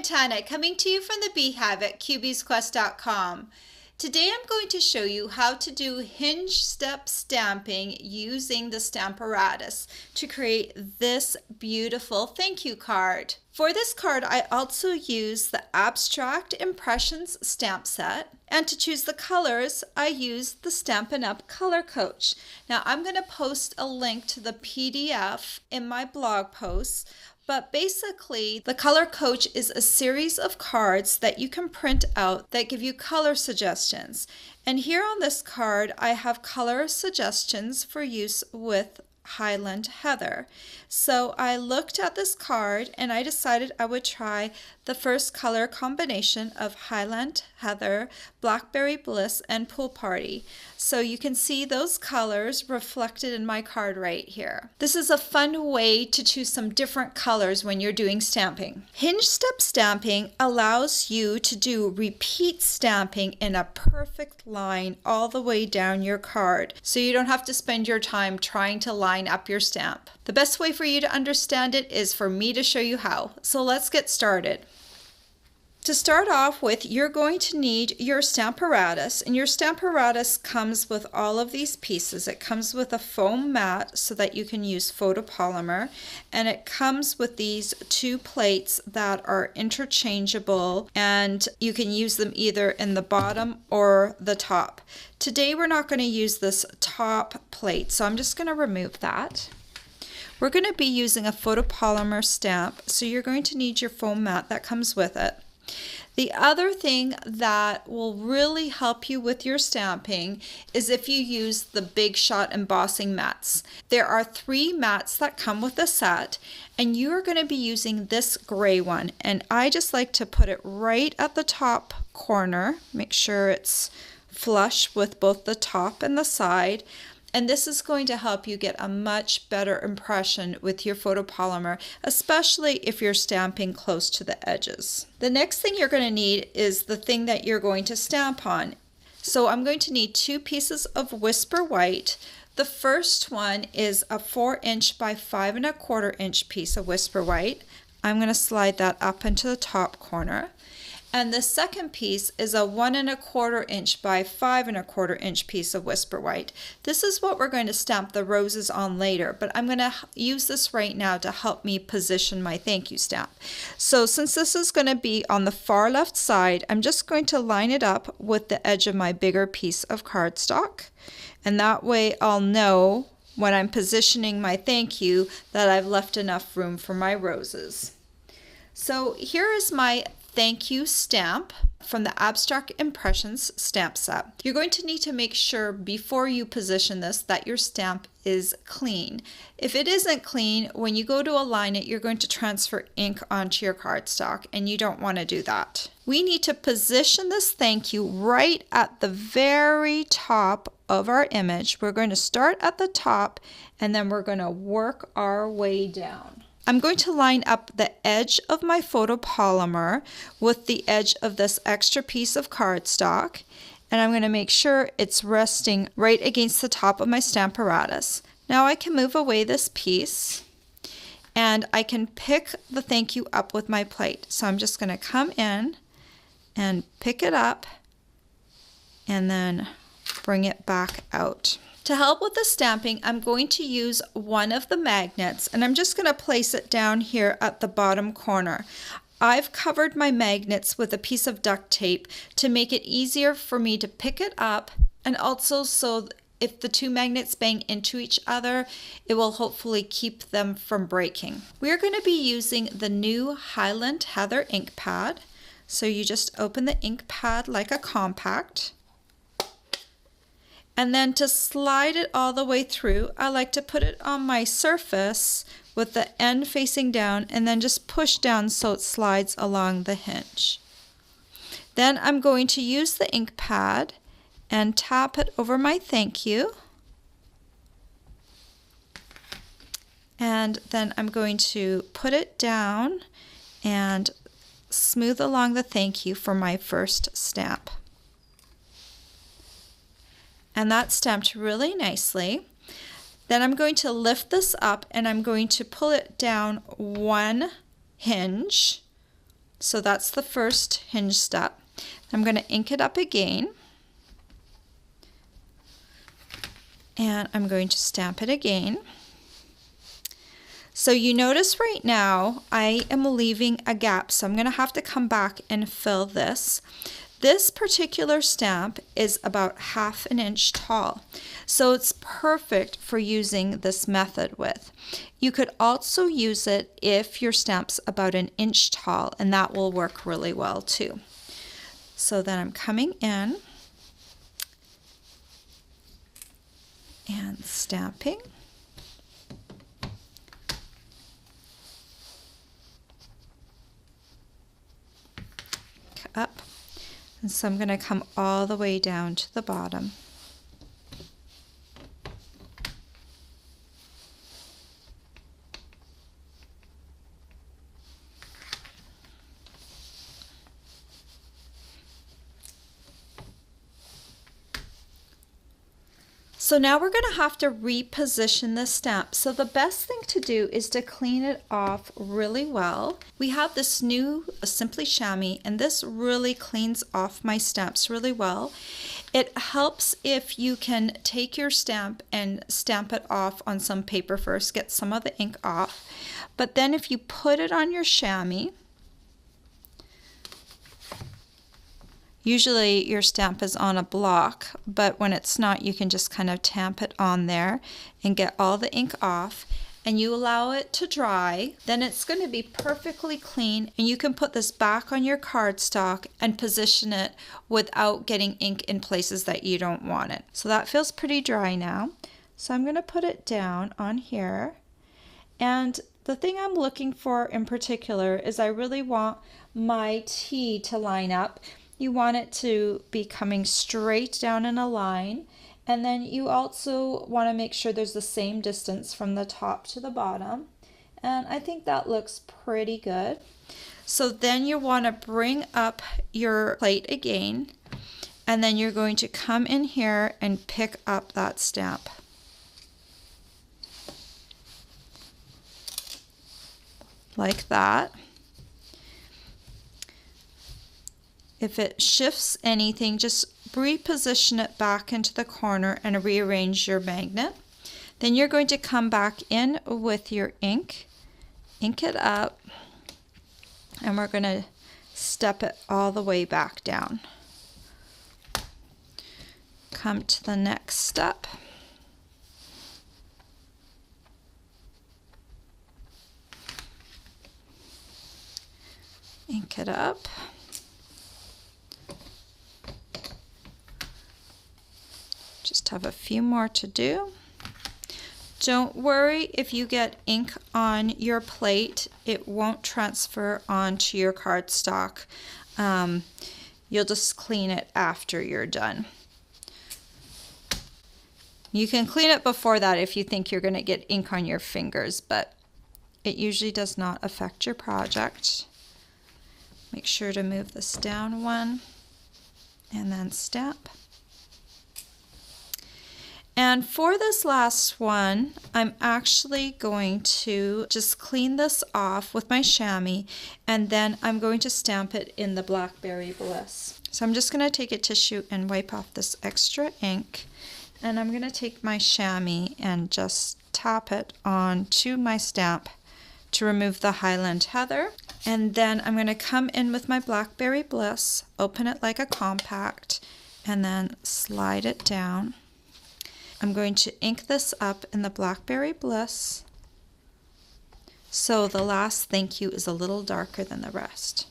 Tana, coming to you from the Beehive at QBsQuest.com. Today I'm going to show you how to do hinge step stamping using the Stamparatus to create this beautiful thank you card. For this card, I also use the Abstract Impressions stamp set, and to choose the colors, I use the Stampin' Up! Color Coach. Now I'm going to post a link to the PDF in my blog posts. But basically, the Color Coach is a series of cards that you can print out that give you color suggestions. And here on this card, I have color suggestions for use with Highland Heather. So I looked at this card and I decided I would try the first color combination of Highland Heather, Blackberry Bliss, and Pool Party. So you can see those colors reflected in my card right here. This is a fun way to choose some different colors when you're doing stamping. Hinge step stamping allows you to do repeat stamping in a perfect line all the way down your card, so you don't have to spend your time trying to line up your stamp. The best way for you to understand it is for me to show you how. So let's get started. To start off with, you're going to need your Stamparatus, and your Stamparatus comes with all of these pieces. It comes with a foam mat so that you can use photopolymer, and it comes with these two plates that are interchangeable, and you can use them either in the bottom or the top. Today we're not going to use this top plate, so I'm just going to remove that. We're going to be using a photopolymer stamp, so you're going to need your foam mat that comes with it. The other thing that will really help you with your stamping is if you use the Big Shot embossing mats. There are 3 mats that come with the set, and you are going to be using this gray one, and I just like to put it right at the top corner. Make sure it's flush with both the top and the side. And this is going to help you get a much better impression with your photopolymer, especially if you're stamping close to the edges. The next thing you're going to need is the thing that you're going to stamp on. So I'm going to need 2 pieces of Whisper White. The first one is a 4" by 5 1/4" piece of Whisper White. I'm going to slide that up into the top corner. And the second piece is a 1 1/4" by 5 1/4" piece of Whisper White. This is what we're going to stamp the roses on later, but I'm going to use this right now to help me position my thank you stamp. So since this is going to be on the far left side, I'm just going to line it up with the edge of my bigger piece of cardstock. And that way I'll know when I'm positioning my thank you that I've left enough room for my roses. So here is my thank you stamp from the Abstract Impressions stamp set. You're going to need to make sure before you position this that your stamp is clean. If it isn't clean, when you go to align it, you're going to transfer ink onto your cardstock, and you don't want to do that. We need to position this thank you right at the very top of our image. We're going to start at the top, and then we're going to work our way down. I'm going to line up the edge of my photopolymer with the edge of this extra piece of cardstock, and I'm going to make sure it's resting right against the top of my Stamparatus. Now I can move away this piece, and I can pick the thank you up with my plate. So I'm just going to come in and pick it up and then bring it back out. To help with the stamping, I'm going to use one of the magnets, and I'm just going to place it down here at the bottom corner. I've covered my magnets with a piece of duct tape to make it easier for me to pick it up, and also so if the 2 magnets bang into each other, it will hopefully keep them from breaking. We're going to be using the new Highland Heather Ink Pad. So you just open the ink pad like a compact. And then to slide it all the way through, I like to put it on my surface with the end facing down and then just push down so it slides along the hinge. Then I'm going to use the ink pad and tap it over my thank you. And then I'm going to put it down and smooth along the thank you for my first stamp. And that's stamped really nicely. Then I'm going to lift this up and I'm going to pull it down 1 hinge So that's the first hinge step. I'm going to ink it up again. And I'm going to stamp it again. So you notice right now I am leaving a gap, so I'm going to have to come back and fill this. This particular stamp is about 1/2 inch tall, so it's perfect for using this method with. You could also use it if your stamp's about 1 inch tall, and that will work really well too. So then I'm coming in and stamping. Up. And so I'm going to come all the way down to the bottom. So now we're going to have to reposition this stamp. So the best thing to do is to clean it off really well. We have this new Simply Shammy, and this really cleans off my stamps really well. It helps if you can take your stamp and stamp it off on some paper first, get some of the ink off. But then if you put it on your Shammy, usually your stamp is on a block, but when it's not, you can just kind of tamp it on there and get all the ink off, and you allow it to dry. Then it's going to be perfectly clean, and you can put this back on your cardstock and position it without getting ink in places that you don't want it. So that feels pretty dry now. So I'm going to put it down on here. And the thing I'm looking for in particular is I really want my T to line up. You want it to be coming straight down in a line, and then you also want to make sure there's the same distance from the top to the bottom, and I think that looks pretty good. So then you want to bring up your plate again, and then you're going to come in here and pick up that stamp. Like that. If it shifts anything, just reposition it back into the corner and rearrange your magnet. Then you're going to come back in with your ink, ink it up, and we're going to step it all the way back down. Come to the next step. Ink it up. Just have a few more to do. Don't worry if you get ink on your plate, it won't transfer onto your cardstock. You'll just clean it after you're done. You can clean it before that if you think you're going to get ink on your fingers, but it usually does not affect your project. Make sure to move this down one and then stamp. And for this last one, I'm actually going to just clean this off with my Shammy, and then I'm going to stamp it in the Blackberry Bliss. So I'm just going to take a tissue and wipe off this extra ink, and I'm going to take my Shammy and just tap it onto my stamp to remove the Highland Heather. And then I'm going to come in with my Blackberry Bliss, open it like a compact, and then slide it down. I'm going to ink this up in the Blackberry Bliss, so the last thank you is a little darker than the rest.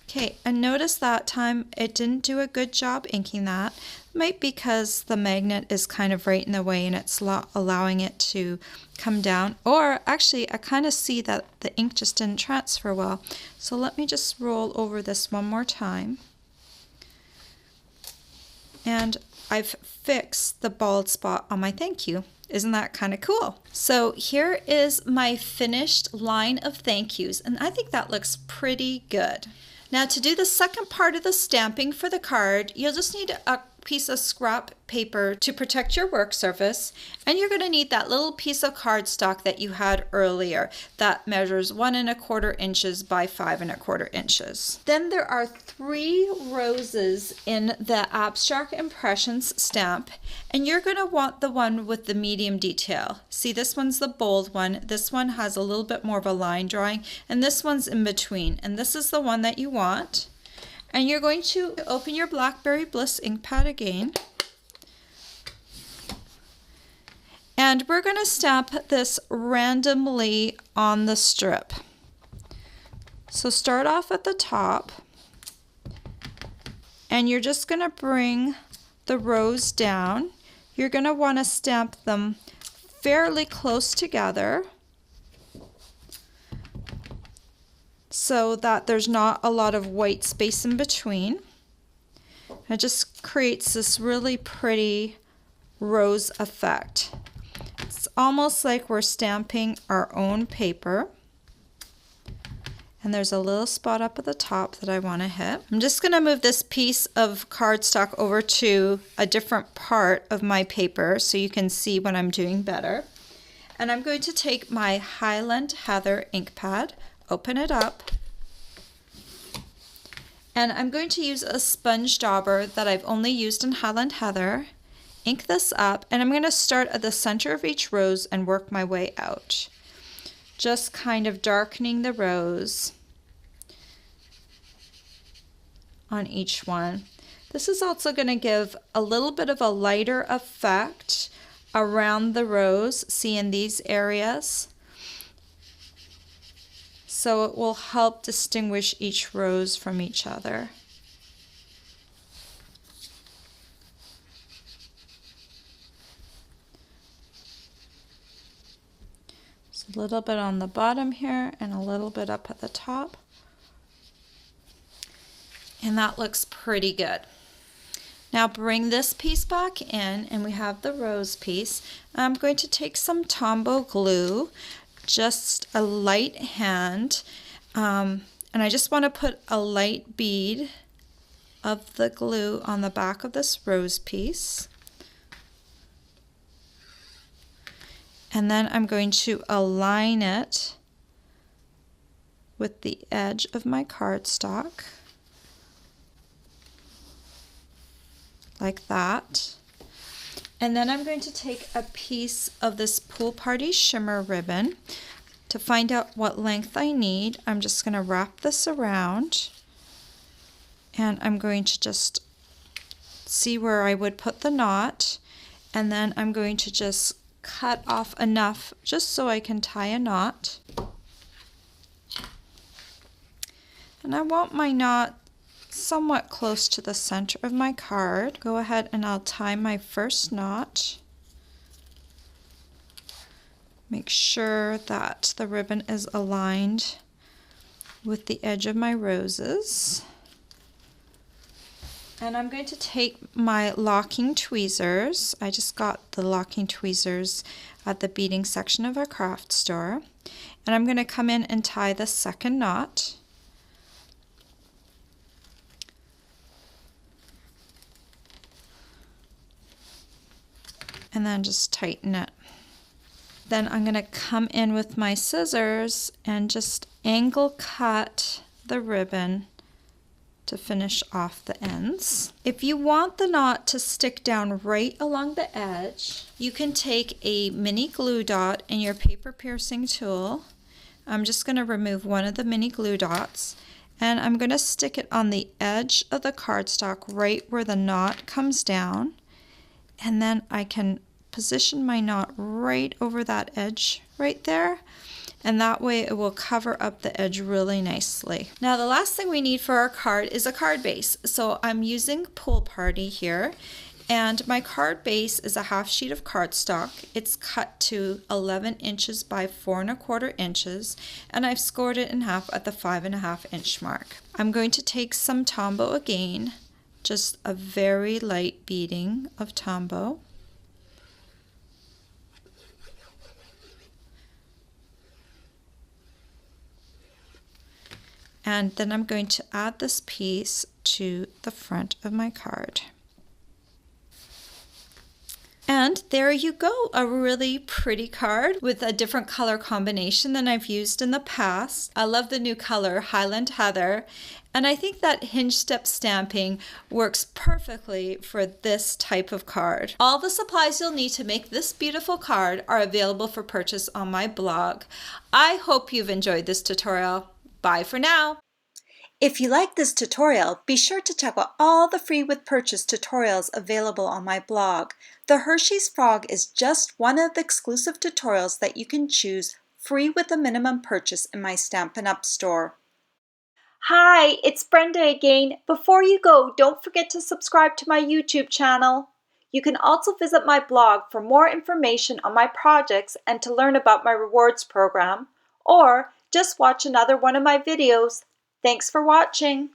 Okay, and notice that time it didn't do a good job inking that. Might be because the magnet is kind of right in the way and it's allowing it to come down, or actually I kind of see that the ink just didn't transfer well. So let me just roll over this one more time. And I've fixed the bald spot on my thank you. Isn't that kind of cool? So here is my finished line of thank yous, and I think that looks pretty good. Now to do the second part of the stamping for the card, you'll just need a piece of scrap paper to protect your work surface, and you're going to need that little piece of cardstock that you had earlier that measures 1¼ inches by 5¼ inches. Then there are 3 roses in the Abstract Impressions stamp, and you're going to want the one with the medium detail. See, this one's the bold one, this one has a little bit more of a line drawing, and this one's in between, and this is the one that you want. And you're going to open your Blackberry Bliss Ink Pad again. And we're going to stamp this randomly on the strip. So start off at the top, and you're just going to bring the rows down. You're going to want to stamp them fairly close together, so that there's not a lot of white space in between. It just creates this really pretty rose effect. It's almost like we're stamping our own paper. And there's a little spot up at the top that I want to hit. I'm just going to move this piece of cardstock over to a different part of my paper so you can see what I'm doing better. And I'm going to take my Highland Heather Ink Pad, open it up, and I'm going to use a sponge dauber that I've only used in Highland Heather, ink this up, and I'm going to start at the center of each rose and work my way out. Just kind of darkening the rose on each one. This is also going to give a little bit of a lighter effect around the rose, see in these areas. So it will help distinguish each rose from each other. So a little bit on the bottom here and a little bit up at the top. And that looks pretty good. Now bring this piece back in, and we have the rose piece. I'm going to take some Tombow glue, just a light hand, and I just want to put a light bead of the glue on the back of this rose piece. And then I'm going to align it with the edge of my cardstock, like that. And then I'm going to take a piece of this Pool Party shimmer ribbon. To find out what length I need, I'm just going to wrap this around, and I'm going to just see where I would put the knot, and then I'm going to just cut off enough just so I can tie a knot. And I want my knot somewhat close to the center of my card. Go ahead and I'll tie my first knot. Make sure that the ribbon is aligned with the edge of my roses. And I'm going to take my locking tweezers. I just got the locking tweezers at the beading section of our craft store. And I'm going to come in and tie the second knot. And then just tighten it. Then I'm going to come in with my scissors and just angle cut the ribbon to finish off the ends. If you want the knot to stick down right along the edge, you can take a mini glue dot and your paper piercing tool. I'm just going to remove one of the mini glue dots, and I'm going to stick it on the edge of the cardstock right where the knot comes down, and then I can position my knot right over that edge right there, and that way it will cover up the edge really nicely. Now the last thing we need for our card is a card base. So I'm using Pool Party here, and my card base is a half sheet of cardstock. It's cut to 11 inches by 4¼ inches, and I've scored it in half at the 5½ inch mark. I'm going to take some Tombow again, just a very light beading of Tombow. And then I'm going to add this piece to the front of my card. And there you go, a really pretty card with a different color combination than I've used in the past. I love the new color, Highland Heather, and I think that Hinge Step Stamping works perfectly for this type of card. All the supplies you'll need to make this beautiful card are available for purchase on my blog. I hope you've enjoyed this tutorial. Bye for now. If you like this tutorial, be sure to check out all the free with purchase tutorials available on my blog. The Hershey's Frog is just one of the exclusive tutorials that you can choose free with a minimum purchase in my Stampin' Up! Store. Hi, it's Brenda again. Before you go, don't forget to subscribe to my YouTube channel. You can also visit my blog for more information on my projects and to learn about my rewards program, or just watch another one of my videos. Thanks for watching.